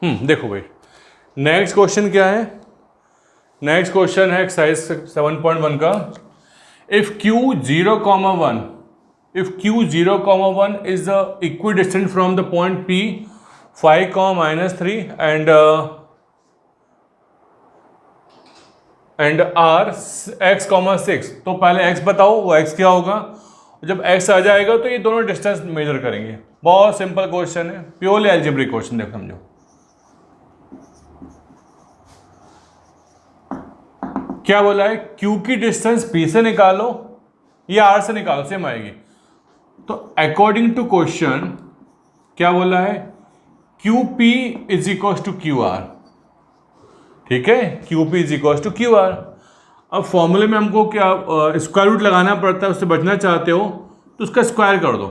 देखो भाई, next question क्या है? नेक्स्ट क्वेश्चन है एक्सरसाइज 7.1 का। If Q 0,1 if Q 0,1 is the equidistant from the point P 5, -3 and R x, 6। तो पहले x बताओ, वो x क्या होगा? जब x आ जाएगा तो ये दोनों डिस्टेंस मेजर करेंगे। बहुत सिंपल क्वेश्चन है, प्योरली अलजेब्रिक क्वेश्चन। देखो समझो, क्या बोला है? Q की डिस्टेंस P से निकालो या R से निकालो, सेम आएगी। तो अकॉर्डिंग टू क्वेश्चन क्या बोला है? QP is equal to QR। ठीक है, QP is equal to QR। अब फॉर्मूले में हमको क्या स्क्वायर रूट लगाना पड़ता है, उससे बचना चाहते हो तो उसका स्क्वायर कर दो।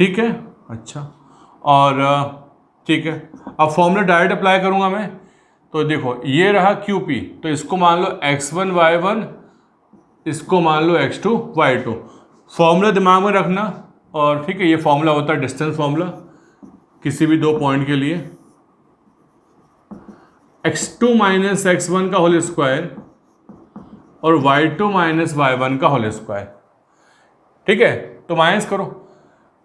ठीक है, अच्छा, और ठीक है, अब फॉर्मूला डायरेक्ट अप्लाई करूंगा मैं। तो देखो ये रहा QP, तो इसको मान लो x1 y1, इसको मान लो x2 y2। फॉर्मूला दिमाग में रखना। और ठीक है, ये फॉर्मूला होता है डिस्टेंस फॉर्मूला किसी भी दो पॉइंट के लिए। x2 माइनस x1 का होल स्क्वायर और y2 माइनस y1 का होल स्क्वायर। ठीक है, तो माइनस करो,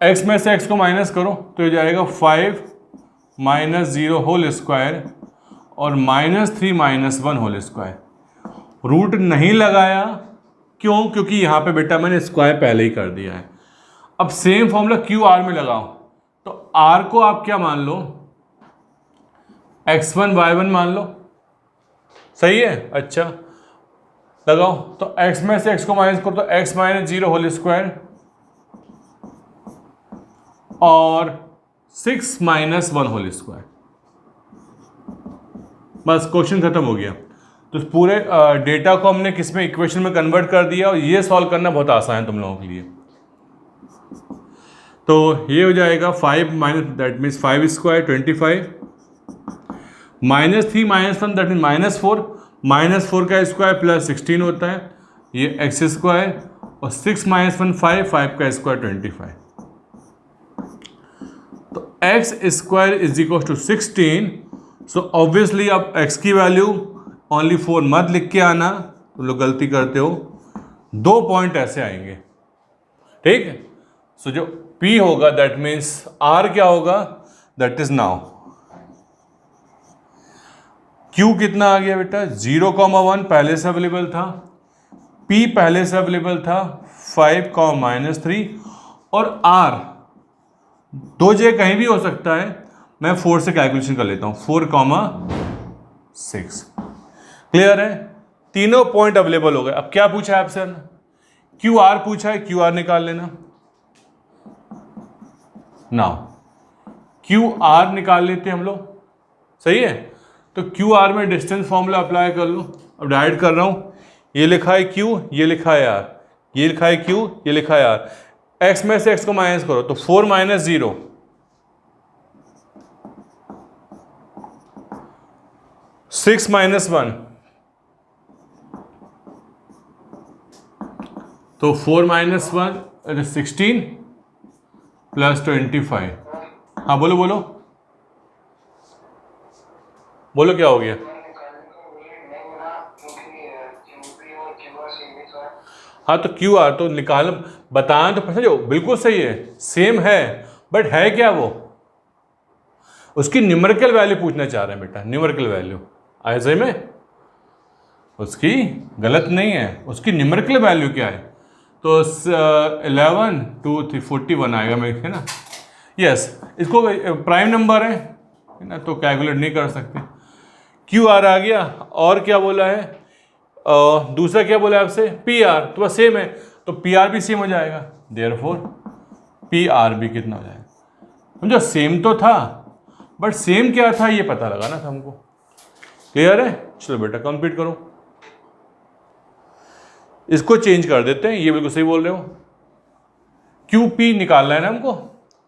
x में से x को माइनस करो तो ये जाएगा 5 माइनस 0 होल स्क्वायर और -3 माइनस 1 होल स्क्वायर। रूट नहीं लगाया, क्यों? क्योंकि यहाँ पे बेटा मैंने स्क्वायर पहले ही कर दिया है। अब सेम फॉर्मूला क्यू आर में लगाओ, तो आर को आप क्या मान लो? x1 y1 मान लो, सही है। अच्छा, लगाओ, तो x में से x को माइनस करो तो x माइनस 0 होल स्क्वायर और 6 माइनस 1 होल स्क्वायर। बस क्वेश्चन खत्म हो गया। तो पूरे डेटा को हमने किस में, इक्वेशन में कन्वर्ट कर दिया, और ये सॉल्व करना बहुत आसान है तुम लोगों के लिए। तो ये हो जाएगा 5 minus, that means 5 square 25, -3 minus 1 that mean -4, -4 का स्क्वायर प्लस 16 होता है, ये x स्क्वायर, और 6 माइनस 1 5 का स्क्वायर 25। तो x square is equal to 16। So obviously अब x की वैल्यू ओनली 4 मत लिख के आना, तुम लोग गलती करते हो। 2 पॉइंट ऐसे आएंगे, ठीक है। सो जो P होगा दैट मीन्स R क्या होगा? दैट इज नाउ Q कितना आ गया बेटा? 0,1 पहले से अवेलेबल था, P पहले से अवेलेबल था 5, -3, और R दो जगह कहीं भी हो सकता है। मैं 4 से कैलकुलेशन कर लेता हूं, 4,6। क्लियर है? तीनों पॉइंट अवेलेबल हो गए। अब क्या पूछा है आपसे? QR पूछा है, QR निकाल लेना। नाउ QR निकाल लेते हैं हम लोग, सही है। तो QR में डिस्टेंस फॉर्मूला अप्लाई कर लो। अब डायरेक्ट कर रहा हूं, ये लिखा है Q, ये लिखा है R, ये लिखा है Q, ये लिखा है R। x में से x को माइनस करो तो 4 माइनस 0, 6 माइनस 1, तो 4 माइनस 1 16 प्लस 25। हाँ बोलो बोलो बोलो, क्या हो गया? हाँ तो QR तो निकाल, बताना तो पता, जो बिल्कुल सही है, सेम है, बट है क्या वो? उसकी न्यूमेरिकल वैल्यू पूछना चाह रहे हैं बेटा, न्यूमेरिकल वैल्यू आए सही में, उसकी गलत नहीं है, उसकी न्यूमेरिकल वैल्यू क्या है? तो 11 2 3 41 आएगा मेरे, है ना। यस, इसको प्राइम नंबर है ना, तो कैलकुलेट नहीं कर सकते। QR आ गया, और क्या बोला है? दूसरा क्या बोला है आपसे? PR, तो बस सेम है, तो PR भी सेम हो जाएगा, देयरफॉर PR भी कितना हो जाएगा? समझो, सेम तो था, बट सेम क्या था ये पता लगाना था हमको। क्लियर है? चलो बेटा कंप्लीट करो। इसको चेंज कर देते हैं, ये बिल्कुल सही बोल रहे हो। QP निकालना है ना हमको।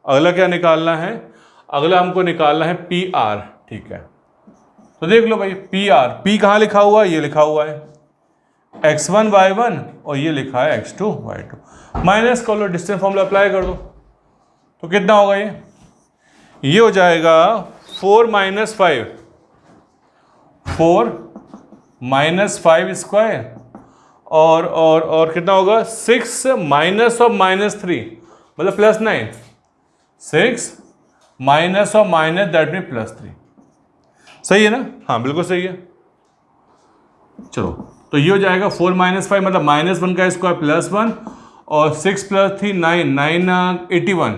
अगला क्या निकालना है? अगला हमको निकालना है PR। ठीक है, तो देख लो भाई, PR, P कहाँ लिखा हुआ है? ये लिखा हुआ है x1 y1, और ये लिखा है x2 y2। माइनस कर लो, डिस्टेंस फॉर्मूला अप्लाई कर दो, तो कितना होगा ये? ये हो जाएगा 4 माइनस 5 स्क्वायर और कितना होगा 6 माइनस ऑफ -3 मतलब +9, 6 minus of minus that mean +3। सही है ना? हाँ बिल्कुल सही है। चलो तो ये हो जाएगा 4 माइनस 5 मतलब -1 का स्क्वायर +1 और 6 + 3 9 81।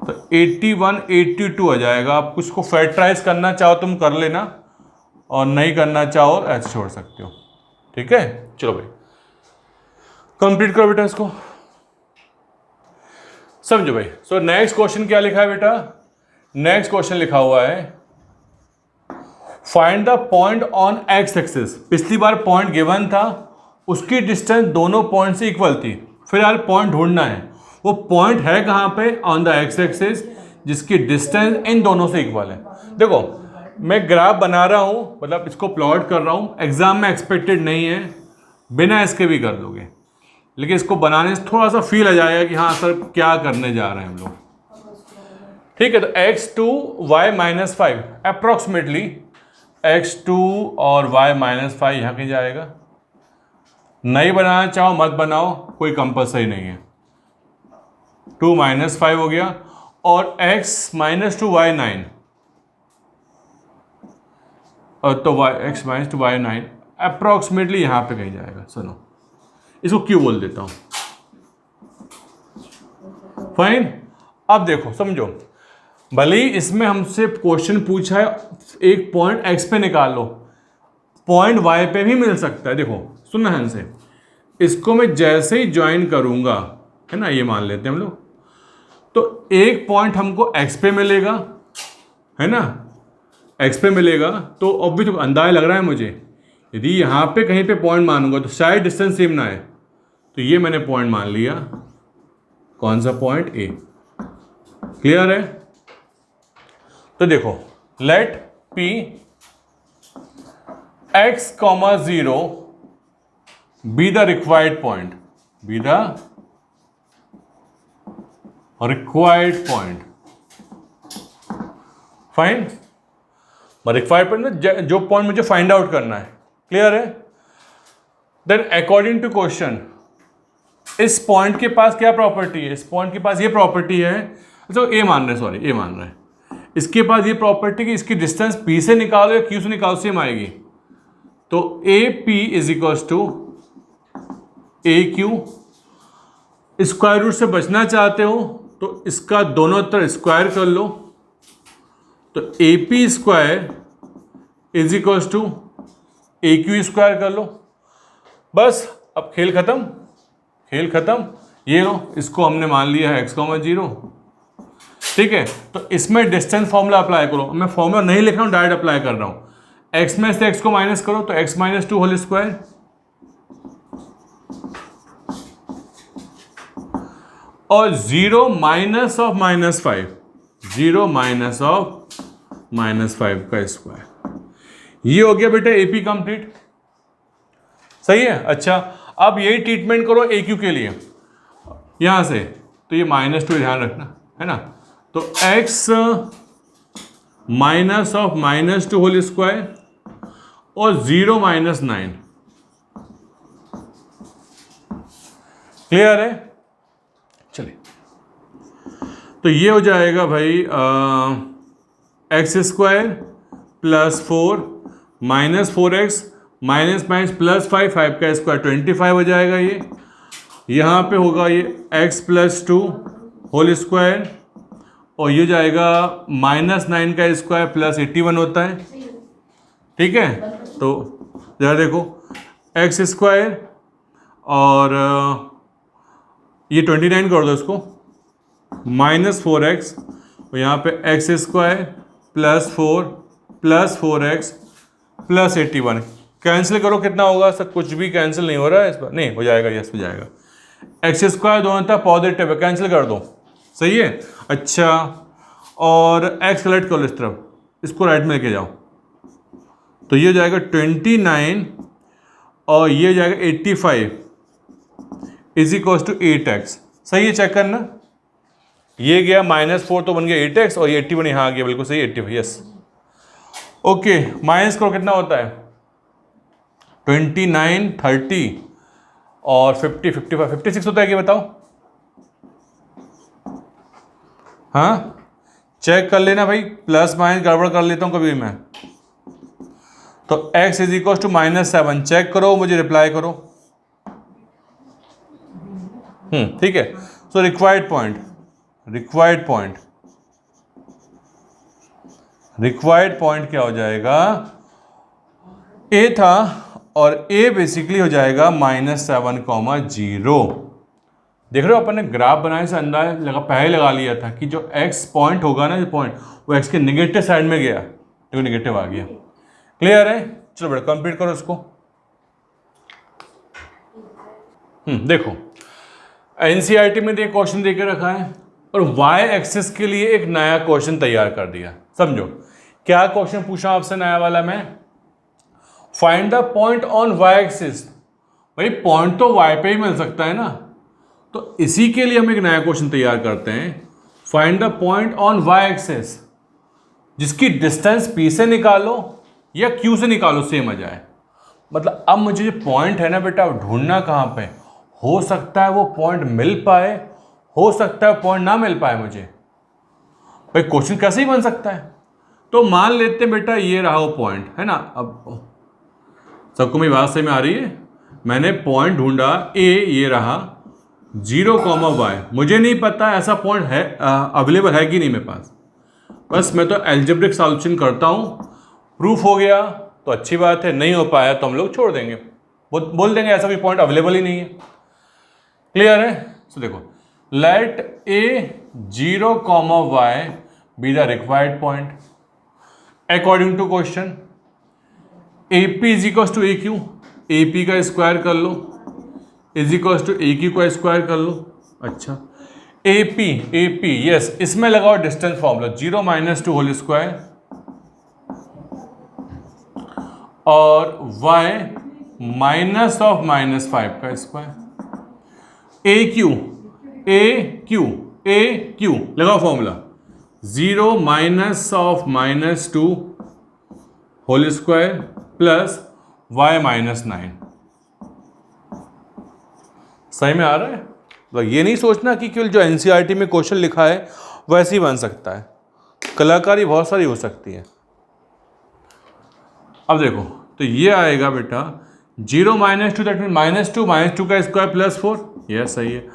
तो 81 82 आ जाएगा। आप कुछ को फैक्टराइज करना चाहो तुम कर लेना और नहीं करना चाहो ऐसे छोड़ सकते हो। ठीक है चलो भाई कंप्लीट करो बेटा इसको, समझो भाई। सो नेक्स्ट क्वेश्चन क्या लिखा है बेटा? नेक्स्ट क्वेश्चन लिखा हुआ है find the point on x axis. पिछली बार पॉइंट गिवन था, उसकी डिस्टेंस दोनों पॉइंट से इक्वल थी। फिलहाल पॉइंट ढूंढना है, वो पॉइंट है कहां पे? ऑन द एक्स एक्सिस जिसकी डिस्टेंस इन दोनों से इक्वल है। देखो मैं ग्राफ बना रहा हूं, मतलब इसको प्लॉट कर रहा हूं। एग्जाम में एक्सपेक्टेड नहीं है, बिना इसके भी कर लोगे, लेकिन इसको बनाने से थोड़ा सा फील आ जाएगा कि हाँ सर क्या करने जा रहे हैं हम लोग। ठीक है तो x2 y -5 अप्रोक्सीमेटली x2 और y -5 यहाँ कहीं जाएगा। नहीं बनाना चाहो मत बनाओ, कोई कंपलसरी नहीं है। 2 - 5 हो गया और x -2 y 9 और तो x -2 y 9 अप्रोक्सीमेटली यहाँ पे कहीं जाएगा। सुनो इसको क्यों बोल देता हूं। फाइन। अब देखो समझो, भले ही इसमें हमसे क्वेश्चन पूछा है एक पॉइंट x पे निकालो, पॉइंट y पे भी मिल सकता है। देखो सुनना ध्यान से, इसको मैं जैसे ही ज्वाइन करूंगा है ना, ये मान लेते हैं हम लोग, तो एक पॉइंट हमको x पे मिलेगा है ना, x पे मिलेगा। तो अब भी तो अंदाजा लग रहा है मुझे, यदि यहाँ पे कहीं पे पॉइंट मानूंगा तो शायद डिस्टेंस सेम ना है। तो ये मैंने पॉइंट मान लिया, कौन सा पॉइंट? A। क्लियर है? तो देखो let P x, 0 be the required point, be the required point. Fine. Required point जो पॉइंट मुझे फाइंड आउट करना है। क्लियर है? देन अकॉर्डिंग टू क्वेश्चन इस पॉइंट के पास क्या प्रॉपर्टी है? इस पॉइंट के पास ये प्रॉपर्टी है, तो ए मान रहे हैं, सॉरी ए मान रहे हैं। इसके पास ये प्रॉपर्टी कि इसकी डिस्टेंस P से निकालो या Q से निकालो सेम आएगी। तो AP is equals to AQ। Square root से बचना चाहते हो तो इसका दोनों तरफ स्क्वायर कर लो, तो AP square is equals to AQ square कर लो। बस अब खेल खत्म, खेल खत्म। ये लो, इसको हमने मान लिया है x, 0। ठीक है, तो इसमें डिस्टेंस फॉर्मूला अप्लाई करो। मैं फॉर्मूला नहीं लिख रहा हूँ, डायरेक्ट अप्लाई कर रहा हूँ। x में से x को माइनस करो तो x -2 होल स्क्वायर और 0 माइनस ऑफ -5, 0 माइनस ऑफ -5 का स्क्वायर। ये हो गया बेटा AP कंप्लीट। सही है? अच्छा अब यही ट्रीटमेंट करो AQ के लिए। यहां से तो ये -2 ध्यान रखना है ना, तो x minus of -2 whole square और 0 - 9। क्लियर है? चलिए तो ये हो जाएगा भाई x स्क्वायर +4 -4x -5 5 का स्क्वायर 25 हो जाएगा। ये यहाँ पे होगा ये x +2 होल स्क्वायर और ये जाएगा -9 का स्क्वायर +81 होता है। ठीक है, तो जरा देखो x स्क्वायर और ये 29 कर दो इसको, -4x और यहाँ पे x स्क्वायर +4 +4x +81 कैंसिल करो, कितना होगा सर? कुछ भी कैंसिल नहीं हो रहा है इस बार, नहीं हो जाएगा, यस हो जाएगा। एक्स स्क्वायर दोनों तरफ पॉजिटिव है, कैंसिल कर दो। सही है? अच्छा और एक्स कलेक्ट करो इस तरफ, इसको राइट में लेके जाओ, तो ये हो जाएगा 29 और ये हो जाएगा 85 इज इक्वल टू 8x। सही है? चेक करना। ये गया -4 तो बन गया 8x और ये 81 यहाँ आ गया, बिल्कुल सही 85, यस। ओके, माइनस करो कितना होता है 29, 30 और 50, 55, 56 होता है कि बताओ। हाँ चेक कर लेना भाई, प्लस माइनस गड़बड़ कर लेता हूँ कभी भी मैं। तो x is equal to -7, check करो मुझे रिप्लाई करो। ठीक है। सो रिक्वायर्ड पॉइंट क्या हो जाएगा, a था और a बेसिकली हो जाएगा -7,0। देख रहे हो अपन ने ग्राफ बनाने से अंदाज पहले लगा लिया था कि जो x पॉइंट होगा ना, जो पॉइंट वो x के नेगेटिव साइड में गया, तो नेगेटिव आ गया। क्लियर है? चलो बेटा कंप्लीट करो इसको। देखो एनसीईआरटी में एक क्वेश्चन देकर रखा है और y एक्सिस के लिए एक नया क्वेश्चन तैयार कर दिया। समझो क्या क्वेश्चन पूछा आपसे नया वाला मैं, find the point on y axis. भाई पॉइंट तो y पे ही मिल सकता है ना, तो इसी के लिए हम एक नया क्वेश्चन तैयार करते हैं, find the point on y axis, जिसकी डिस्टेंस p से निकालो या q से निकालो, सेम आ जाए। मतलब अब मुझे जो पॉइंट है ना बेटा ढूंढना कहाँ पे, हो सकता है वो पॉइंट मिल पाए, हो सकता है पॉइंट ना मिल पाए मुझे। भाई क्वेश्चन कैसे ही बन सकता है। तो मान लेते हैं बेटा ये रहा वो पॉइंट है ना। अब सबको मेरी बात सही में आ रही है, मैंने पॉइंट ढूंढा a, ये रहा 0,y। मुझे नहीं पता ऐसा पॉइंट है अवेलेबल है कि नहीं मेरे पास, बस मैं तो एल्जेब्रिक सॉल्यूशन करता हूँ। प्रूफ हो गया तो अच्छी बात है, नहीं हो पाया तो हम लोग छोड़ देंगे, बोल देंगे ऐसा कोई पॉइंट अवेलेबल ही नहीं है। क्लियर है? तो देखो let a 0,y be the required point according to question. AP is equal to A Q, AP का स्क्वायर कर लो, is equal to A Q का स्क्वायर कर लो। अच्छा AP यस, इसमें लगाओ डिस्टेंस फॉर्मूला 0 - 2 होल स्क्वायर और y -(-5) का स्क्वायर। AQ लगाओ formula 0 -(-2) whole square plus y -9। सही में आ रहा है? तो ये नहीं सोचना कि केवल जो एनसीईआरटी में क्वेश्चन लिखा है वैसे ही बन सकता है, कलाकारी बहुत सारी हो सकती है। अब देखो तो ये आएगा बेटा 0 - 2, दैट मीन -2 का स्क्वायर प्लस 4, यह सही है।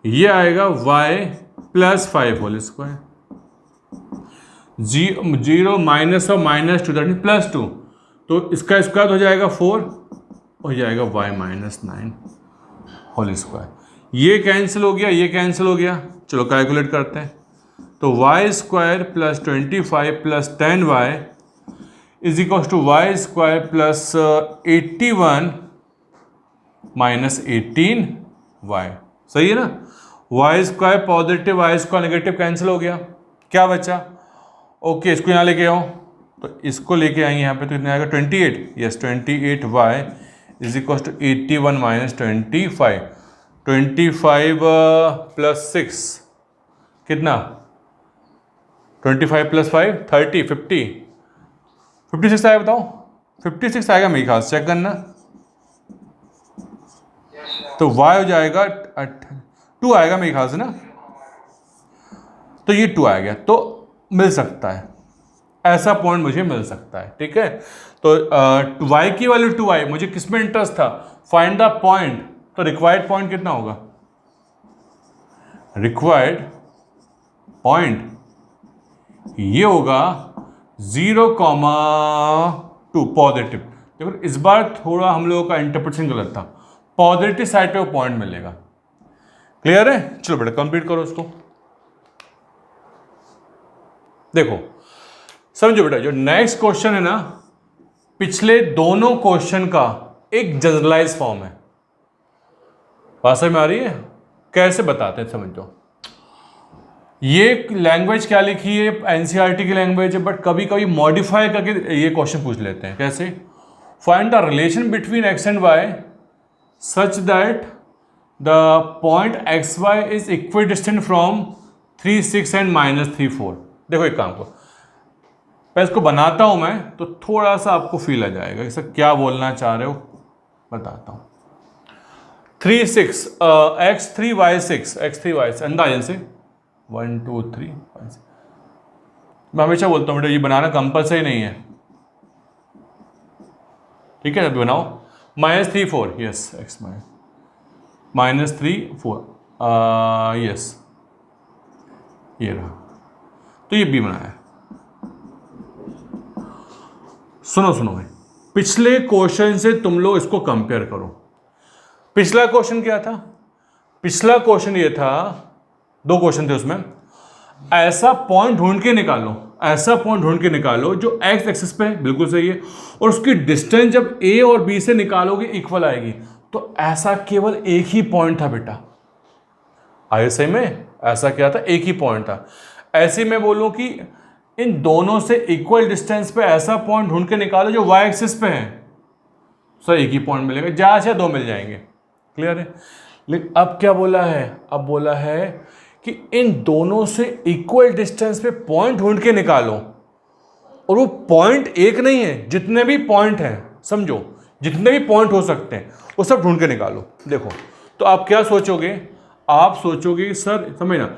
ये आएगा y +5 whole square, 0 minus of -2 that mean +2, तो इसका स्क्वायर हो जाएगा 4, हो जाएगा y -9 होल स्क्वायर। ये कैंसिल हो गया, ये कैंसिल हो गया। चलो कैलकुलेट करते हैं। तो y square + 25 + 10y is equal to y square plus 81 - 18y। सही है ना? y square positive, y square negative cancel हो गया, क्या बचा? ओके इसको यहाँ लेके आओ, तो इसको लेके आएंगे यहाँ पे, तो कितना आएगा 28, yes 28y is equal to 81 - 25, 25 + 6 कितना, 25 + 5 30, 50, 56 आएगा। बताओ 56 आएगा मेरे ख्याल से, चेक करना। तो y हो जाएगा 2 आएगा मेरे ख्याल से ना, तो ये 2 आ गया, तो मिल सकता है ऐसा पॉइंट, मुझे मिल सकता है। ठीक है, तो y की वैल्यू 2 आई, मुझे किस में इंटरेस्ट था, फाइंड द पॉइंट। तो रिक्वायर्ड पॉइंट कितना होगा, रिक्वायर्ड पॉइंट ये होगा 0,2 पॉजिटिव। देखो इस बार थोड़ा हम लोगों का इंटरप्रिटेशन गलत था, पॉजिटिव साइड पे वो पॉइंट मिलेगा। क्लियर है? चलो बेटा कंप्लीट करो उसको। देखो समझो बेटा, जो नेक्स्ट क्वेश्चन है ना, पिछले दोनों क्वेश्चन का एक जनरलाइज फॉर्म है। बात समझ में आ रही है? कैसे बताते हैं, समझो। ये लैंग्वेज क्या लिखी है, एनसीईआरटी की लैंग्वेज है, बट कभी कभी मॉडिफाई करके ये क्वेश्चन पूछ लेते हैं। कैसे? Find the relation between x and y such that the point xy is equidistant from 3 6 and -3 4। देखो एक काम को मैं इसको बनाता हूं मैं, तो थोड़ा सा आपको फील आ जाएगा इसे क्या बोलना चाह रहे हो, बताता हूं। 3 6 x3y6 x3y6 अंदाजन से 1 2 3 5 6। मैं हमेशा बोलता हूँ बेटा ये बनाना कंपल्सरी नहीं है, ठीक है, अभी बनाओ। -3 4 यस x -3 4 यस, ये रहा, तो ये भी बनाया। सुनो सुनो भाई, पिछले क्वेश्चन से तुम लोग इसको कंपेयर करो। पिछला क्वेश्चन क्या था? पिछला क्वेश्चन ये था, 2 क्वेश्चन थे उसमें, ऐसा पॉइंट ढूंढ के निकालो, ऐसा पॉइंट ढूंढ के निकालो जो एक्स एक्सिस पे है, बिल्कुल सही है, और उसकी डिस्टेंस जब ए और बी से निकालोगे इक्वल आएगी। तो ऐसा केवल एक ही पॉइंट था बेटा, आगे सही में ऐसा क्या था, एक ही पॉइंट था। ऐसे मैं बोलूं कि इन दोनों से इक्वल डिस्टेंस पे ऐसा पॉइंट ढूंढ के निकालो जो वाई एक्सिस पे है, सर एक ही पॉइंट मिलेगा, जहां से 2 मिल जाएंगे। क्लियर है? लेकिन अब क्या बोला है, अब बोला है कि इन दोनों से इक्वल डिस्टेंस पे पॉइंट ढूंढ के निकालो, और वो पॉइंट एक नहीं है, जितने भी पॉइंट हैं, समझो जितने भी पॉइंट हो सकते हैं वो सब ढूंढ के निकालो। देखो तो आप क्या सोचोगे, आप सोचोगे कि सर समझना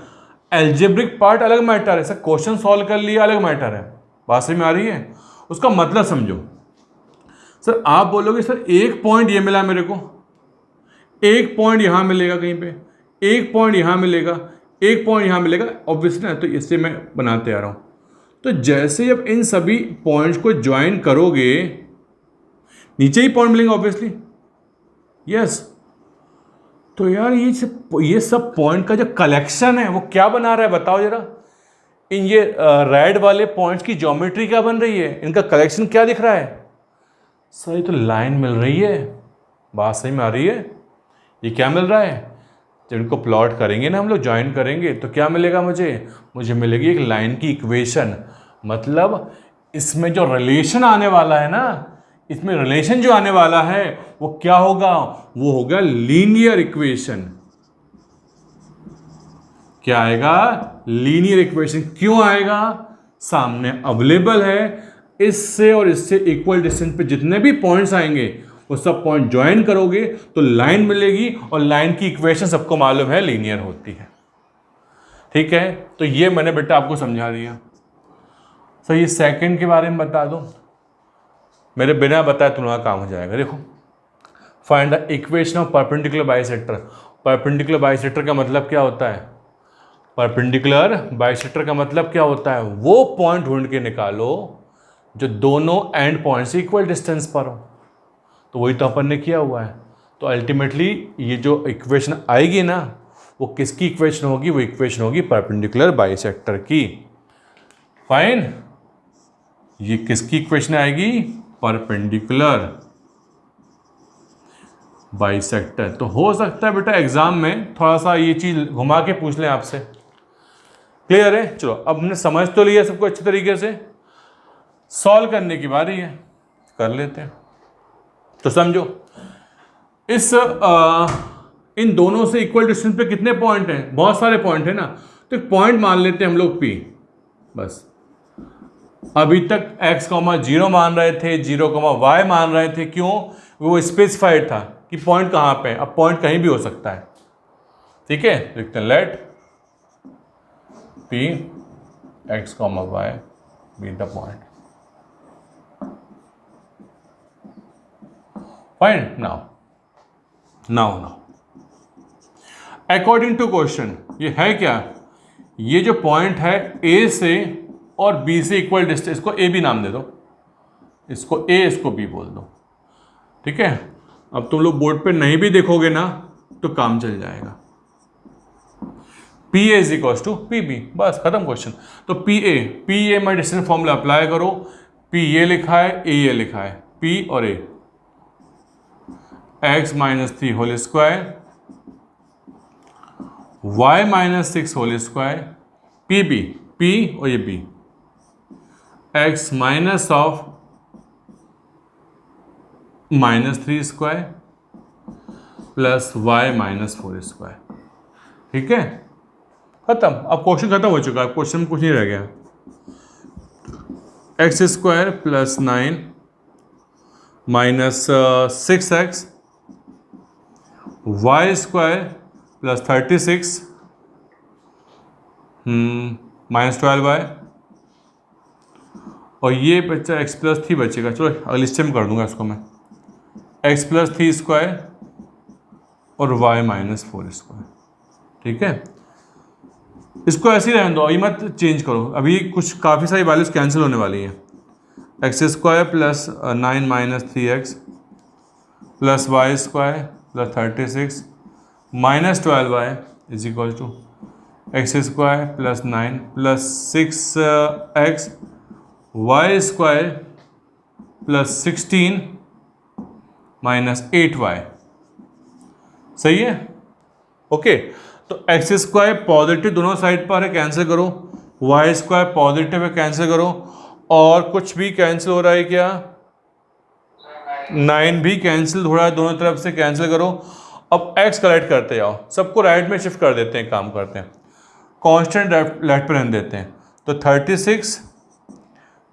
एल्जेब्रिक पार्ट अलग मैटर है, सर क्वेश्चन सॉल्व कर लिया अलग मैटर है, बात समझ में आ रही है? उसका मतलब समझो। सर आप बोलोगे सर एक पॉइंट ये मिला मेरे को, एक पॉइंट यहां मिलेगा कहीं पे, एक पॉइंट यहां मिलेगा, एक पॉइंट यहां मिलेगा, ऑब्वियसली ना, तो इससे मैं बनाते आ रहा हूं। तो जैसे जब इन सभी पॉइंट्स को ज्वाइन करोगे नीचे ही पॉइंट मिलेंगे ऑब्वियसली, यस। तो यार ये सब पॉइंट का जो कलेक्शन है वो क्या बना रहा है बताओ जरा। इन ये रेड वाले पॉइंट्स की ज्योमेट्री क्या बन रही है, इनका कलेक्शन क्या दिख रहा है? सर ये तो लाइन मिल रही है, बात सही में आ रही है? ये क्या मिल रहा है? जब इनको प्लॉट करेंगे ना हम लोग, ज्वाइन करेंगे, तो क्या मिलेगा मुझे मिलेगी एक लाइन की इक्वेशन। मतलब इसमें जो रिलेशन आने वाला है ना, इसमें रिलेशन जो आने वाला है वो क्या होगा, वो होगा लीनियर इक्वेशन। क्या आएगा? Linear equation. क्यों आएगा? सामने अवेलेबल है, इससे और इससे इक्वल डिस्टेंस पे जितने भी पॉइंट्स आएंगे वो सब पॉइंट ज्वाइन करोगे तो लाइन मिलेगी, और लाइन की इक्वेशन सबको मालूम है लीनियर होती है। ठीक है, तो ये मैंने बेटा आपको समझा दिया। सर ये सेकंड के बारे में बता दो, मेरे बिना बताए तुम्हारा काम हो जाएगा। देखो, find the equation of perpendicular bisector. Perpendicular bisector का मतलब क्या होता है? परपेंडिकुलर बाइसेक्टर का मतलब क्या होता है? वो पॉइंट ढूंढ के निकालो जो दोनों एंड पॉइंट से इक्वल डिस्टेंस पर हो। तो वही तो अपन ने किया हुआ है। तो अल्टीमेटली ये जो इक्वेशन आएगी ना, वो किसकी इक्वेशन होगी? वो इक्वेशन होगी परपेंडिकुलर बाइसेक्टर की। फाइन, ये किसकी इक्वेशन आएगी? Perpendicular bisector. तो हो सकता है बेटा एग्जाम में थोड़ा सा ये चीज घुमा के पूछ लें आपसे। क्लियर है? चलो अब हमने समझ तो लिया सबको अच्छे तरीके से, सॉल्व करने की बारी है, कर लेते हैं। तो समझो इस इन दोनों से इक्वल डिस्टेंस पे कितने पॉइंट हैं? बहुत सारे पॉइंट है ना। तो एक पॉइंट मान लेते हैं हम लोग P, बस। अभी तक x, 0 मान रहे थे, 0, y मान रहे थे। क्यों? वो स्पेसिफाइड था कि पॉइंट कहां पे है। अब पॉइंट कहीं भी हो सकता है, ठीक है। लिखते हैं let P x, y be the point. Fine, now according to question ये है क्या? ये जो पॉइंट है A से और B से इक्वल डिस्टेंस, इसको A भी नाम दे दो, इसको A इसको B बोल दो, ठीक है। अब तुम लोग बोर्ड पे नहीं भी देखोगे ना तो काम चल जाएगा। P A is equals to P B, बस खत्म क्वेश्चन। तो पी ए में डिस्टेंस फॉर्मूला अप्लाई करो। पी ये लिखा है, ए ये लिखा है, पी और A, X -3 whole square, Y -6 whole square, P B, P और ये B, X minus of -3 square plus Y -4 square. ठीक है, खत्म, अब क्वेश्चन खत्म हो चुका है, क्वेश्चन में कुछ नहीं रह गया। X square plus 9 minus 6x y square plus 36 minus 12y, और ये बच्चा x प्लस 3 बचेगा। चलो अगले स्टेप में कर दूंगा इसको मैं, x प्लस 3 स्क्वायर और y माइनस 4 स्क्वायर। ठीक है, इसको ऐसे ही रहने दो, अभी मत चेंज करो, अभी कुछ काफ़ी सारी वैल्यूज कैंसिल होने वाली हैं। X square plus 9 minus 3x plus y square plus 36 minus 12y is equal to x square plus 9 plus 6x y square plus 16 minus 8y। सही है, ओके। तो एक्स स्क्वायर पॉजिटिव दोनों साइड पर है, cancel करो, वाई स्क्वायर पॉजिटिव है, cancel करो, और कुछ भी कैंसिल हो रहा है क्या? 9 भी कैंसिल हो रहा है, दोनों तरफ से कैंसिल करो। अब x कलेक्ट करते जाओ, सबको राइट में शिफ्ट कर देते हैं, काम करते हैं, कांस्टेंट लेफ्ट पर रहने देते हैं। तो 36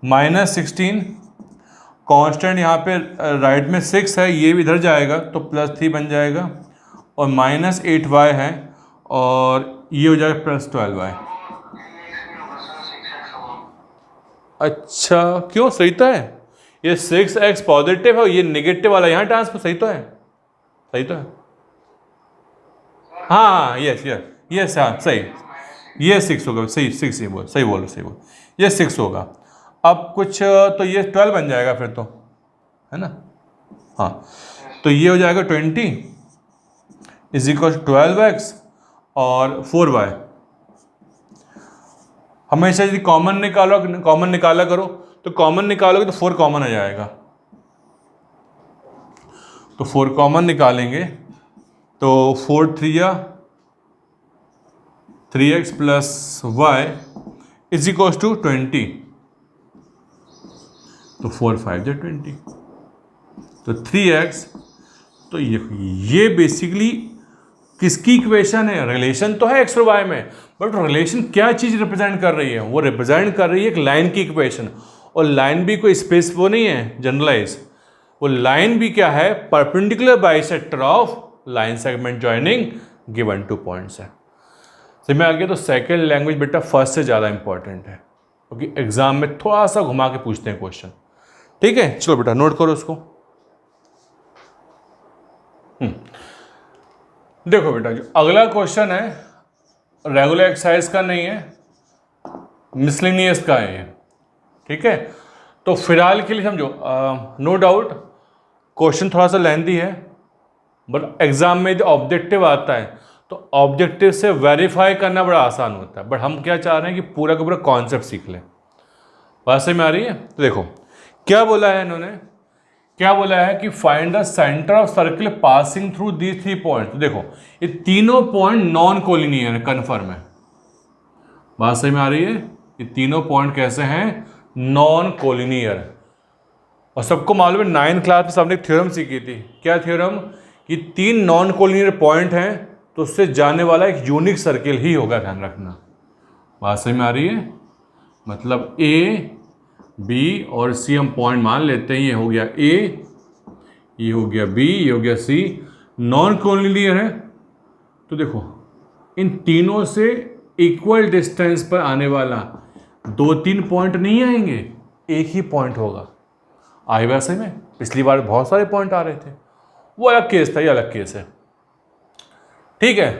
माइनस 16, कांस्टेंट यहाँ पे राइट में 6 है, ये भी इधर जाएगा तो प्लस 3 बन जाएगा, और माइनस 8y है, और ये हो जाएगा प्लस 12y। अच्छा, क्यों? सही तो है, ये 6x पॉजिटिव है और ये नेगेटिव वाला यहाँ ट्रांसफर, सही तो है, सही तो है। हाँ यस यस यस, हाँ सही, ये 6 होगा, सही 6, ये बोल सही बोलो, सही बोल, ये 6 होगा। अब कुछ तो ये 12 बन जाएगा फिर तो, है ना? हाँ, तो ये हो जाएगा 20 इज इक्वल 12x और 4y। हमेशा यदि कॉमन निकाला करो, तो कॉमन निकालोगे तो 4 कॉमन आ जाएगा, तो 4 कॉमन निकालेंगे तो 4 3x plus y is equal to 20, तो 4 5 जो 20, तो 3x। तो ये बेसिकली किसकी इक्वेशन है? रिलेशन तो है एक्स और वाई में, बट रिलेशन क्या चीज़ रिप्रेजेंट कर रही है? वो रिप्रेजेंट कर रही है एक लाइन की इक्वेशन, और लाइन भी कोई स्पेस वो नहीं है जनरलाइज, वो लाइन भी क्या है? Perpendicular bisector of line segment joining given 2 points है। समझ में आ गया? तो सेकेंड लैंग्वेज बेटा फर्स्ट से ज़्यादा इंपॉर्टेंट है, क्योंकि एग्जाम में थोड़ा सा घुमा के पूछते हैं क्वेश्चन। ठीक है, चलो बेटा नोट करो उसको। देखो बेटा, जो अगला क्वेश्चन है रेगुलर एक्सरसाइज का नहीं है, मिसलेनियस का है ये। ठीक है, तो फिलहाल के लिए समझो, नो डाउट क्वेश्चन थोड़ा सा लेंथी है, बट एग्जाम में यदि ऑब्जेक्टिव आता है तो ऑब्जेक्टिव से वेरीफाई करना बड़ा आसान होता है, बट हम क्या चाह रहे हैं कि पूरा का पूरा कॉन्सेप्ट सीख लें। बात समझ में आ रही है? तो देखो क्या बोला है इन्होंने, क्या बोला है कि find the centre of circle passing through these 3 point. देखो ये तीनों पॉइंट नॉन कोलिनियर है, कन्फर्म है। बात समझ में आ रही है? ये तीनों पॉइंट कैसे हैं? Non collinear. और सबको मालूम है 9th क्लास में सबने एक थ्योरम सीखी थी। क्या थ्योरम? कि 3 नॉन कोलिनियर पॉइंट हैं तो उससे जाने वाला एक यूनिक सर्किल ही होगा, ध्यान रखना। बात समझ में आ रही है? मतलब ए बी और सी हम पॉइंट मान लेते हैं, ये हो गया ए, ये हो गया बी, ये हो गया सी, नॉन कोलिनियर है। तो देखो इन तीनों से इक्वल डिस्टेंस पर आने वाला 2-3 पॉइंट नहीं आएंगे, एक ही पॉइंट होगा। आए वैसे में पिछली बार बहुत सारे पॉइंट आ रहे थे, वो अलग केस था, ये अलग केस है। ठीक है,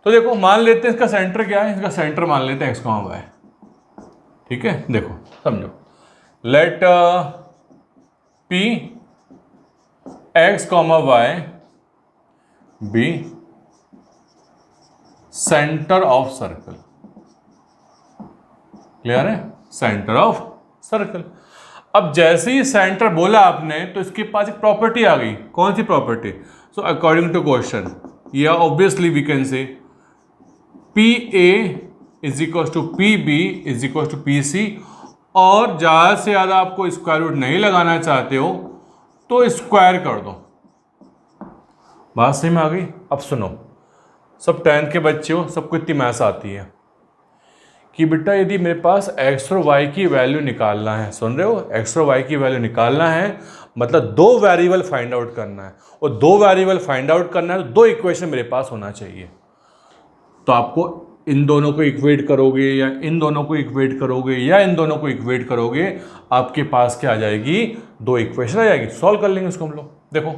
तो देखो मान लेते हैं इसका सेंटर क्या है, इसका सेंटर मान लेते हैं एक्स कॉमा वाई। ठीक है, देखो समझो, let P X comma Y be centre of circle. Clear है? Centre of circle. अब जैसे ही सेंटर बोला आपने तो इसके पास एक प्रॉपर्टी आ गई। कौन सी property? So according to question, या obviously we can say P A is equal to P B is equal to P C, और ज़्यादा से ज़्यादा आपको स्क्वायर रूट नहीं लगाना चाहते हो तो स्क्वायर कर दो। बात सही में आ गई? अब सुनो, सब 10th के बच्चे हो, सबको इतनी मैथ्स आती है कि बेटा यदि मेरे पास x और y की वैल्यू निकालना है, सुन रहे हो, x और y की वैल्यू निकालना है मतलब दो वेरिएबल फाइंड आउट करना है, और दो वेरिएबल फाइंड आउट करना है तो दो इक्वेशन मेरे पास होना चाहिए। तो आपको इन दोनों को इक्वेट करोगे या इन दोनों को इक्वेट करोगे या इन दोनों को इक्वेट करोगे, आपके पास क्या आ जाएगी, दो इक्वेशन आ जाएगी। सॉल्व कर लेंगे इसको हम लोग। देखो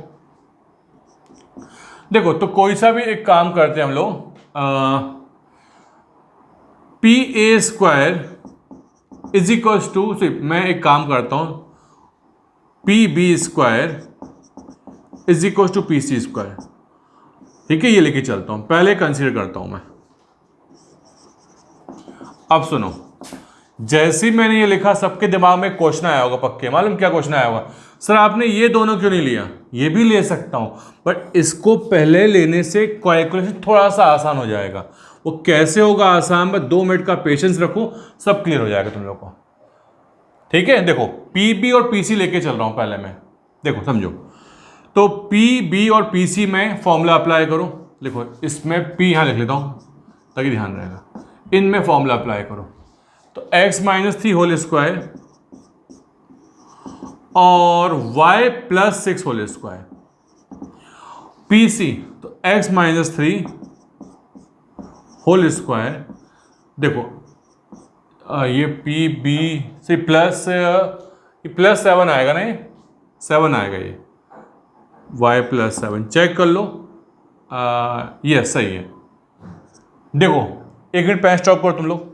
देखो, तो कोई सा भी एक काम करते हैं हम लोग, P A square is equals to, मैं एक काम करता हूं, P B square is equals to P C square. ठीक है, ये लेके चलता हूं, पहले कंसीडर करता हूं मैं। अब सुनो, जैसे ही मैंने ये लिखा सबके दिमाग में क्वेश्चन आया होगा, पक्के मालूम क्या क्वेश्चन आया होगा, सर आपने ये दोनों क्यों नहीं लिया, ये भी ले सकता हूं, बट इसको पहले लेने से कैलकुलेशन थोड़ा सा आसान हो जाएगा। वो कैसे होगा आसान, बस 2 मिनट का पेशेंस रखो, सब क्लियर हो जाएगा तुम लोग को। ठीक है, देखो पी बी और पी सी लेके चल रहा हूं पहले मैं, देखो समझो। तो पी बी और पी सी में फॉर्मूला अप्लाई करो। देखो इसमें पी यहां लिख लेता हूं ताकि ध्यान रहेगा, इनमें फॉर्मूला अप्लाई करो। तो x-3 होल स्क्वायर और y+6 whole square, P C तो x-3 होल स्क्वायर। देखो ये पी बी से +7 आएगा ना, ये 7 आएगा, ये y+7 चेक कर लो, ये सही है। देखो 1 मिनट पेन स्टॉप करो तुम लोग,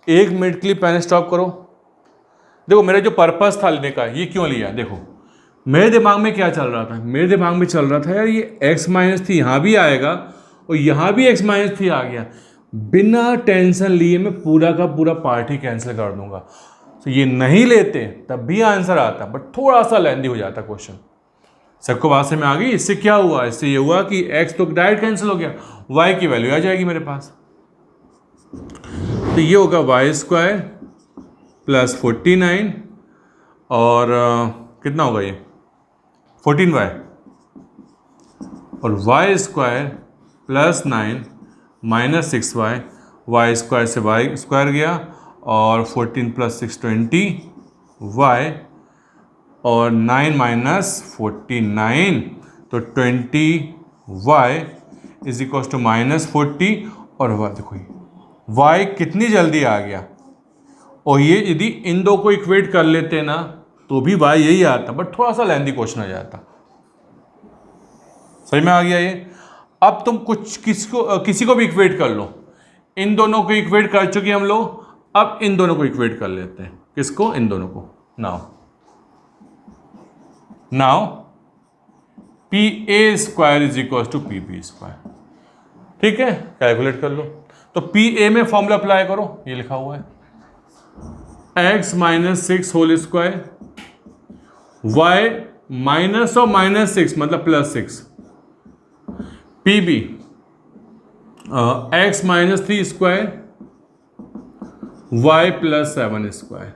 1 मिनट के लिए पेन स्टॉप करो। देखो मेरा जो पर्पस था लेने का, ये क्यों लिया, देखो मेरे दिमाग में क्या चल रहा था, मेरे दिमाग में चल रहा था यार ये x-3 यहाँ भी आएगा और यहाँ भी x-3 आ गया, बिना टेंशन लिए मैं पूरा का पूरा पार्ट ही कैंसिल कर दूंगा। तो ये नहीं लेते तब भी आंसर आता, बट थोड़ा सा लेंदी हो जाता क्वेश्चन। सबको बात से में आ गई। इससे क्या हुआ, इससे ये हुआ कि x तो डायरेक्ट कैंसिल हो गया, y की वैल्यू आ जाएगी मेरे पास। तो ये होगा y² + 49 और कितना होगा ये 14y, और y² + 9 - 6y, y² से y² गया और 14 + 6 20y और 9 - 49 तो 20y इज इक्वल टू -40 और देखो y कितनी जल्दी आ गया। और ये यदि इन दो को इक्वेट कर लेते ना तो भी y यही आता, बट थोड़ा सा लेंदी क्वेश्चन आ जाता। सही में आ गया ये। अब तुम कुछ किसी को भी इक्वेट कर लो, इन दोनों को इक्वेट कर चुके हम लोग, अब इन दोनों को इक्वेट कर लेते हैं। किसको, इन दोनों को। Now P A square is equal to P B square. ठीक है, कैलकुलेट कर लो। तो पी ए में फॉर्मूला अप्लाई करो, ये लिखा हुआ है x-6 whole square, y minus और -6 मतलब +6, P B x-3 square y+7 square.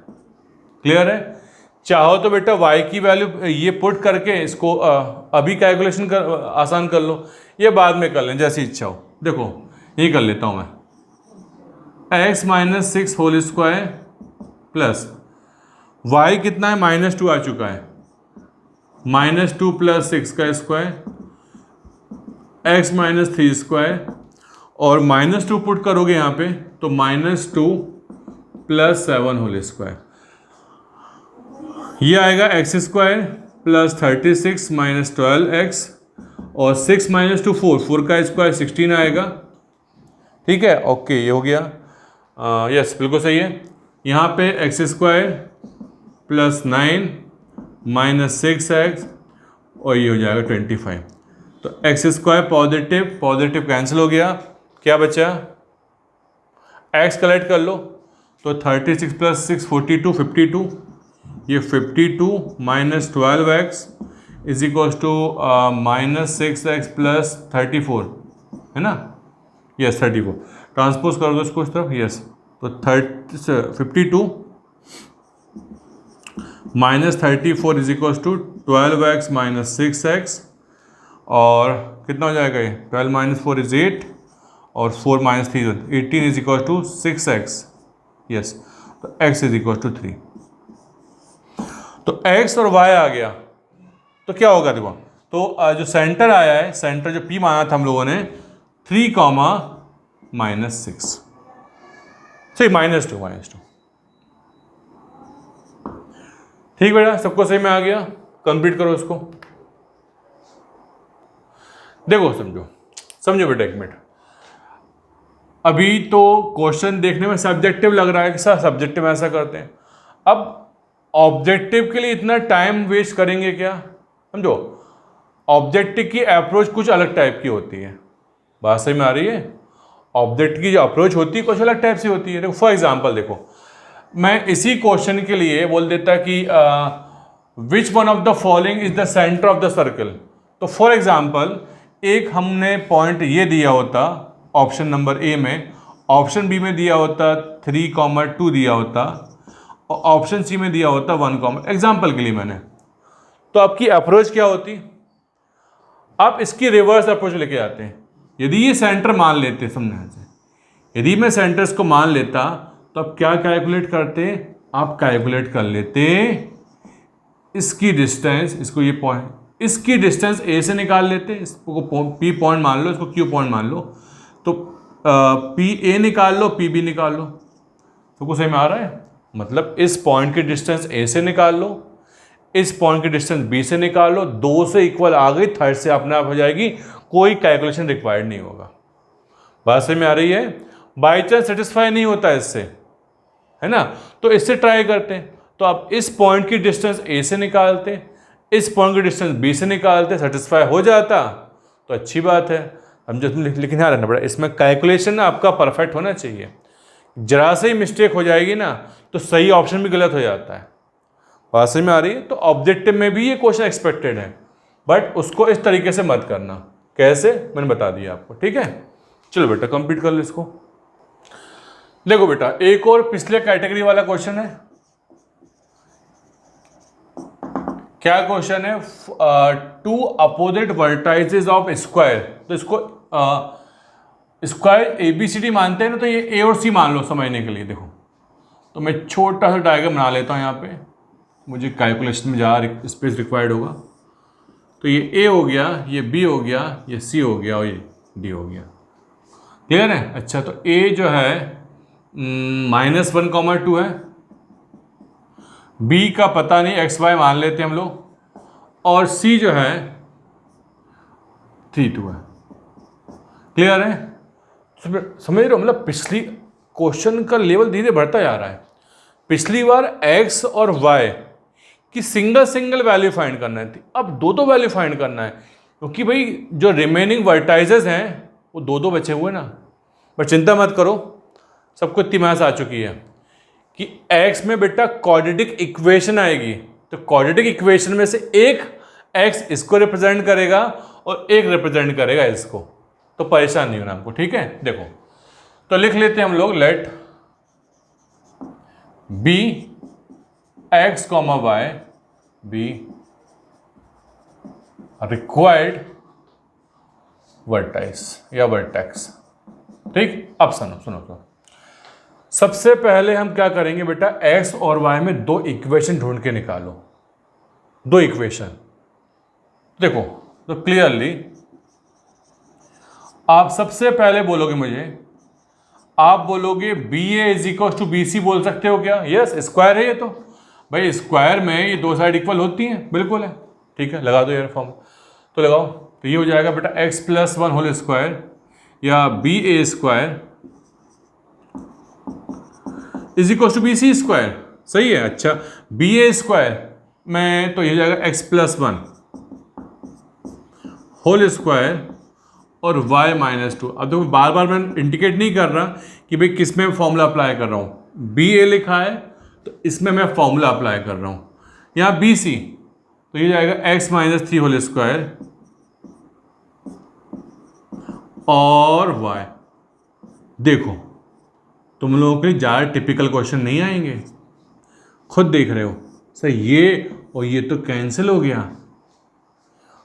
Clear है। चाहो तो बेटा y की वैल्यू ये पुट करके इसको अभी कैलकुलेशन कर आसान कर लो, ये बाद में कर लें जैसी इच्छा हो। देखो ये कर लेता हूं मैं, x-6 whole square plus y कितना है -2 आ चुका है, -2 + 6 का स्क्वायर x-3 स्क्वायर और -2 पुट करोगे यहाँ पे तो -2 + 7 होल स्क्वायर। ये आएगा x² + 36 - 12x और 6 - 2 4 का स्क्वायर 16 आएगा। ठीक है, ओके ये हो गया। यस बिल्कुल सही है। यहाँ पे x² + 9 - 6x और ये हो जाएगा 25। तो x² पॉजिटिव कैंसिल हो गया, क्या बचा, x कलेक्ट कर लो। तो 36 + 6 42 52, ये 52 - 12x is equal to -6x + 34 है ना। यस 34 ट्रांसपोज कर दो इसको इस तरफ। यस तो 52 - 34 is equal to 12x - 6x और कितना हो जाएगा ये 12 - 4 इज 8 और 4 minus 3 18 is equal to 6x। Yes, तो x इज इक्वल टू 3। तो x और y आ गया, तो क्या होगा देखो, तो जो सेंटर आया है, सेंटर जो P माना था हम लोगों ने 3 कॉमा -6, सही -2। ठीक बेटा, सबको सही में आ गया? कंप्लीट करो इसको। देखो समझो बेटा, एक मिनट। अभी तो क्वेश्चन देखने में सब्जेक्टिव लग रहा है कि सर सब्जेक्टिव ऐसा करते हैं, अब ऑब्जेक्टिव के लिए इतना टाइम वेस्ट करेंगे क्या? समझो, ऑब्जेक्टिव की अप्रोच कुछ अलग टाइप की होती है। बात सही में आ रही है? ऑब्जेक्ट की जो अप्रोच होती है कुछ अलग टाइप से होती है। देखो फॉर एग्जांपल, देखो मैं इसी क्वेश्चन के लिए बोल देता कि which one of the following is the centre of the circle. तो फॉर एग्जांपल, एक हमने पॉइंट ये दिया होता ऑप्शन नंबर ए में, ऑप्शन बी में दिया होता 3,2 दिया होता, और ऑप्शन सी में दिया होता 1, एग्जाम्पल के लिए मैंने। तो आपकी अप्रोच क्या होती? आप इसकी रिवर्स अप्रोच लेके आते हैं। यदि ये सेंटर मान लेते, समझने से, यदि मैं सेंटर्स को मान लेता तो आप क्या कैलकुलेट करते? आप कैलकुलेट कर लेते इसकी डिस्टेंस, इसको ये पॉइंट, इसकी डिस्टेंस ए से निकाल लेते, इसको पी पॉइंट मान लो, इसको क्यू पॉइंट मान लो, तो पी ए निकाल लो, पी बी निकाल लो। तो कुछ सही में आ रहा है? मतलब इस पॉइंट की डिस्टेंस ए से निकाल लो, इस पॉइंट की डिस्टेंस बी से निकाल लो, 2 से इक्वल आ गई, थर्ड से अपने आप हो जाएगी, कोई कैलकुलेशन रिक्वायर्ड नहीं होगा। बात सही में आ रही है? बाई चांस सेटिस्फाई नहीं होता इससे, है ना, तो इससे ट्राई करते हैं। तो आप इस पॉइंट की डिस्टेंस ए से निकालते, इस पॉइंट की डिस्टेंस बी से निकालते, सेटिस्फाई हो जाता तो अच्छी बात है। हम जो लेकिन ध्यान रखना पड़ा, इसमें कैलकुलेशन आपका परफेक्ट होना चाहिए। जरा से ही मिस्टेक हो जाएगी ना तो सही ऑप्शन भी गलत हो जाता है। बात समझ में आ रही है? तो ऑब्जेक्टिव में भी ये क्वेश्चन एक्सपेक्टेड है, बट उसको इस तरीके से मत करना। कैसे, मैंने बता दिया आपको। ठीक है, चलो बेटा कंप्लीट कर लो इसको। देखो बेटा, एक और पिछले कैटेगरी वाला क्वेश्चन है। क्या क्वेश्चन है? 2 अपोजिट वर्टाइसेस ऑफ स्क्वायर। तो इसको स्क्वायर ABCD मानते हैं ना, तो ये ए और सी मान लो समझने के लिए। देखो, तो मैं छोटा सा डायग्राम बना लेता हूँ यहाँ पे, मुझे कैलकुलेशन में ज़्यादा स्पेस रिक्वायर्ड होगा। तो ये ए हो गया, ये बी हो गया, ये सी हो गया और ये डी हो गया। क्लियर है? अच्छा, तो ए जो है -1,2 है, बी का पता नहीं XY मान लेते हम लोग, और सी जो है 3,2 है। क्लियर है? समझ रहे हो? मतलब पिछली क्वेश्चन का लेवल धीरे बढ़ता जा रहा है। पिछली बार x और y की सिंगल वैल्यू फाइंड करना थी, अब दो वैल्यू फाइंड करना है, क्योंकि भाई जो रिमेनिंग वर्टाइजेस हैं वो दो बचे हुए ना। पर चिंता मत करो, सबको इतनी मैथ्स आ चुकी है कि x में बेटा क्वाड्रेटिक इक्वेशन आएगी, तो क्वाड्रेटिक इक्वेशन में से एक x इसको रिप्रेजेंट करेगा और एक रिप्रेजेंट करेगा इसको, तो परेशान नहीं होना हमको। ठीक है, देखो तो लिख लेते हैं हम लोग, let b x, y be required vertices या वर्टेक्स। ठीक, अब सुनो। सबसे पहले हम क्या करेंगे बेटा, x और y में 2 इक्वेशन ढूंढ के निकालो। 2 इक्वेशन देखो, तो क्लियरली आप सबसे पहले बोलोगे मुझे, आप बोलोगे BA is equal to BC, बोल सकते हो क्या? यस, स्क्वायर है ये तो। भाई स्क्वायर में ये 2 साइड इक्वल होती हैं, बिल्कुल है। ठीक है, लगा दो यार फॉर्म, तो लगाओ। तो ये हो जाएगा बेटा x+1 होल स्क्वायर या BA square is equal to BC square. सही है? अच्छा, BA स्क्वायर में तो ये हो जाएगा x+1 होल स्क्वायर और y-2। अब देखो, बार बार मैं इंडिकेट नहीं कर रहा कि भाई किस में फॉर्मूला अप्लाई कर रहा हूँ। BA लिखा है तो इसमें मैं फॉर्मूला अप्लाई कर रहा हूँ। यहाँ BC तो ये जाएगा x-3 होल स्क्वायर और y। देखो, तुम लोगों के लिए ज़्यादा टिपिकल क्वेश्चन नहीं आएंगे, खुद देख रहे हो। सर ये और ये तो कैंसिल हो गया।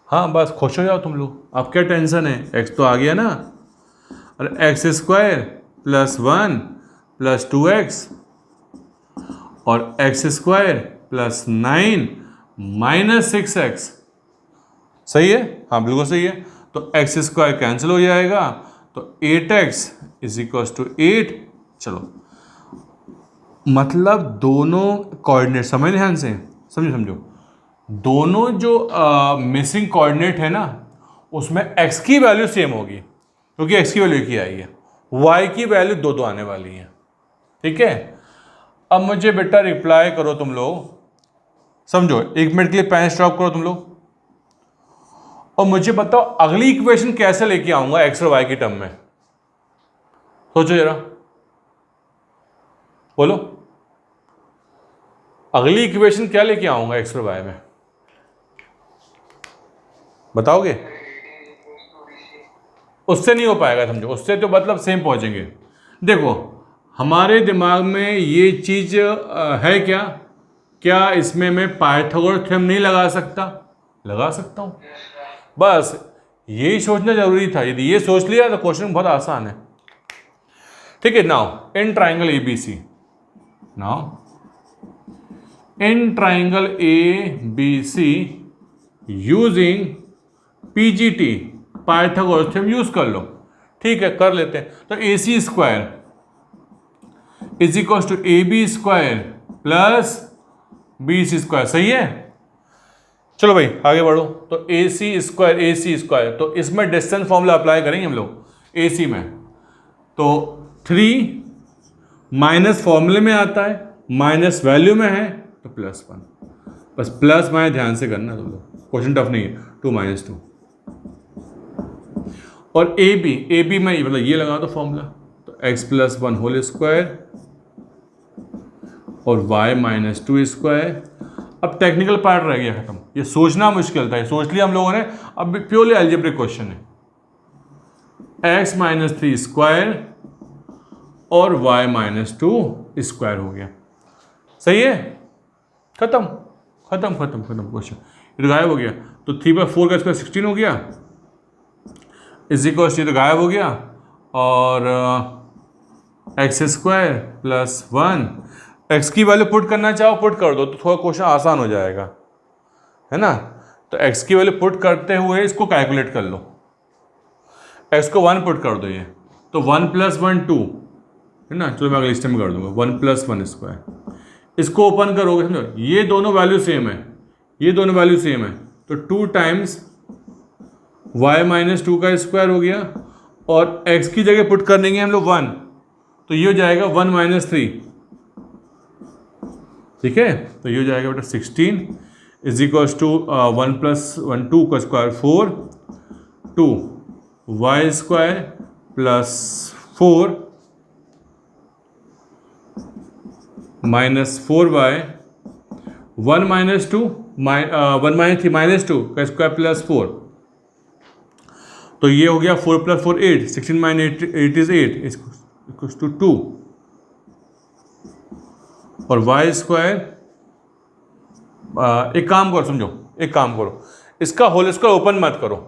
हाँ, बस खुश हो जाओ तुम लोग, अब क्या टेंशन है, x तो आ गया ना। और x square plus 1 plus 2x और x square plus 9 minus 6x। सही है? हाँ बिल्कुल सही है। तो एक्स स्क्वायर कैंसिल हो जाएगा, तो 8x इज इक्वल टू 8। चलो, मतलब दोनों कोऑर्डिनेट समझ ध्यान से, समझो दोनों जो मिसिंग कोऑर्डिनेट है ना, उसमें x की वैल्यू सेम होगी, क्योंकि x की वैल्यू एक ही आई है, y की वैल्यू दो आने वाली है। ठीक है, अब मुझे बेटा रिप्लाई करो तुम लोग, समझो 1 मिनट के लिए पेन स्टॉप करो तुम लोग, और मुझे बताओ अगली इक्वेशन कैसे लेके आऊंगा x और y की टर्म में। सोचो जरा, बोलो अगली इक्वेशन क्या लेके आऊंगा x और y में, बताओगे? उससे नहीं हो पाएगा, समझो, उससे तो मतलब सेम पहुंचेंगे। देखो हमारे दिमाग में ये चीज है क्या, क्या इसमें मैं पाइथागोरस थ्योरम नहीं लगा सकता? लगा सकता हूं, बस यही सोचना जरूरी था। यदि ये सोच लिया तो क्वेश्चन बहुत आसान है। ठीक है, now in triangle ABC, now in triangle ABC using PGT Pythagoras theorem use कर लो। ठीक है, कर लेते हैं। तो AC square is equal to AB square plus BC square. सही है? चलो भाई आगे बढ़ो। तो AC स्क्वायर, तो इसमें डिस्टेंस फॉर्मूला अप्लाई करेंगे हम लोग AC में। तो 3 माइनस फॉर्मूले में आता है, माइनस वैल्यू में है तो +1। बस प्लस माइनस ध्यान से करना तुम लोग, क्वेश्चन टफ नहीं है। 2 - 2 और AB में मतलब ये लगा दो फॉर्मूला, तो x + 1 होल स्क्वायर और y - 2 स्क्वायर। अब टेक्निकल पार्ट रह गया खत्म, ये सोचना मुश्किल था, ये सोच लिया हम लोगों ने। अब प्योरली अलजेब्रिक क्वेश्चन है। x - 3 स्क्वायर और y - 2 स्क्वायर हो गया। सही है? खत्म क्वेश्चन, ये गायब हो गया। तो 3/4 का स्क्वायर 16 हो गया, इज इक्वल टू, तो गायब हो गया, और एक्स स्क्वायर प्लस 1। एक्स की वैल्यू पुट करना चाहो पुट कर दो, तो थोड़ा क्वेश्चन आसान हो जाएगा, है ना। तो एक्स की वैल्यू पुट करते हुए इसको कैलकुलेट कर लो, एक्स को 1 पुट कर दो, ये तो 1 + 1 2 है ना। चलो मैं अगले स्टेप में कर दूंगा 1 + 1 स्क्वायर। इसको ओपन करोगे, समझो ये दोनों वैल्यू सेम है, ये दोनों वैल्यू सेम है, तो 2 टाइम्स y - 2 का स्क्वायर हो गया, और x की जगह पुट कर देंगे हम लोग 1, तो ये हो जाएगा 1 - 3। ठीक है, तो ये हो जाएगा बेटा 16 इज इक्वल टू 1 + 1 2 का square 4, 2 y square plus 4 - 4y 1 - 2 1 - 3 - 2 का स्क्वायर प्लस 4, तो ये हो गया 4 + 4 8, 16 - 8 इज 8 इक्वल्स टू 2, और y स्क्वायर, एक काम करो, समझो एक काम करो, इसका होल स्क्वायर ओपन मत करो,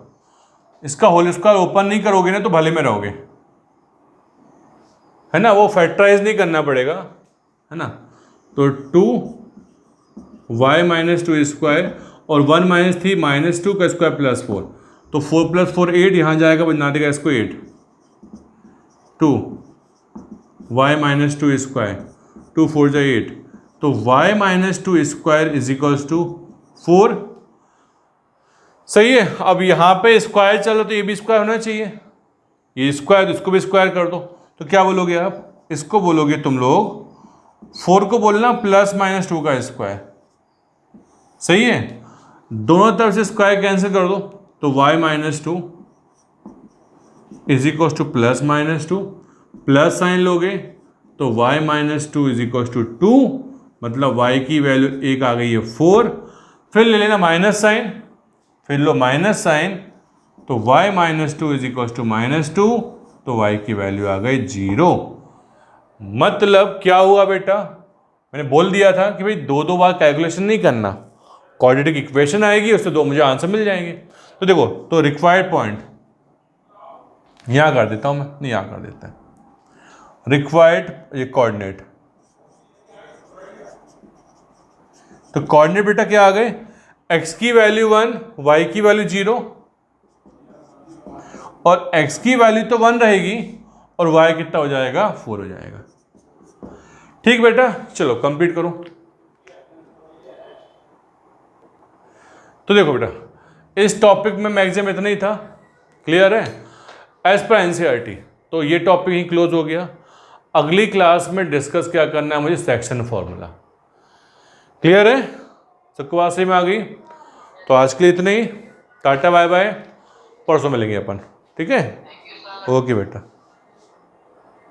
इसका होल स्क्वायर ओपन नहीं करोगे ना तो भले में रहोगे, है ना, वो फैक्टराइज नहीं करना पड़ेगा, है ना। तो 2 y - 2 स्क्वायर और 1 - 3 - 2 का स्क्वायर प्लस 4, तो 4 + 4 8, यहाँ जाएगा बना देगा इसको 8, 2 y - 2 स्क्वायर, 2 4 जा 8, तो y - 2 square is equals to 4। सही है। अब यहाँ पे स्क्वायर चलो तो ये भी स्क्वायर होना चाहिए, ये स्क्वायर, इसको भी स्क्वायर कर दो, तो क्या बोलोगे आप? इसको बोलोगे तुम लोग, 4 को बोलना + - 2 का स्क्वायर। सही है, दोनों तरफ से स्क्वायर कैंसिल कर दो, तो y - 2 is equal to + - 2, plus sign लोगे तो y - 2 इज इक्वल टू 2, मतलब y की वैल्यू 1 आ गई है 4। फिर ले लेना माइनस साइन, फिर लो माइनस साइन, तो y - 2 इज इक्वल टू -2, तो y की वैल्यू आ गई 0। मतलब क्या हुआ बेटा, मैंने बोल दिया था कि भाई दो बार कैलकुलेशन नहीं करना, क्वाड्रेटिक इक्वेशन आएगी उससे 2 मुझे आंसर मिल जाएंगे। तो देखो, तो रिक्वायर्ड पॉइंट यहाँ कर देता हूँ मैं, नहीं यहाँ कर देता है। रिक्वायर्ड ये कोऑर्डिनेट, तो कोऑर्डिनेट बेटा क्या आ गए, x की वैल्यू 1, y की वैल्यू 0, और x की वैल्यू तो 1 रहेगी और y कितना हो जाएगा, 4 हो जाएगा। ठीक बेटा, चलो कंप्लीट करो। तो देखो बेटा, इस टॉपिक में मैक्सिमम इतना ही था, क्लियर है, एज पर एनसीईआरटी। तो ये टॉपिक ही क्लोज हो गया। अगली क्लास में डिस्कस क्या करना है मुझे, सेक्शन फॉर्मूला। क्लियर है, सबको बात सही में आ गई। तो आज के लिए इतना ही, टाटा बाय बाय, परसों मिलेंगे अपन, ठीक है, ओके बेटा।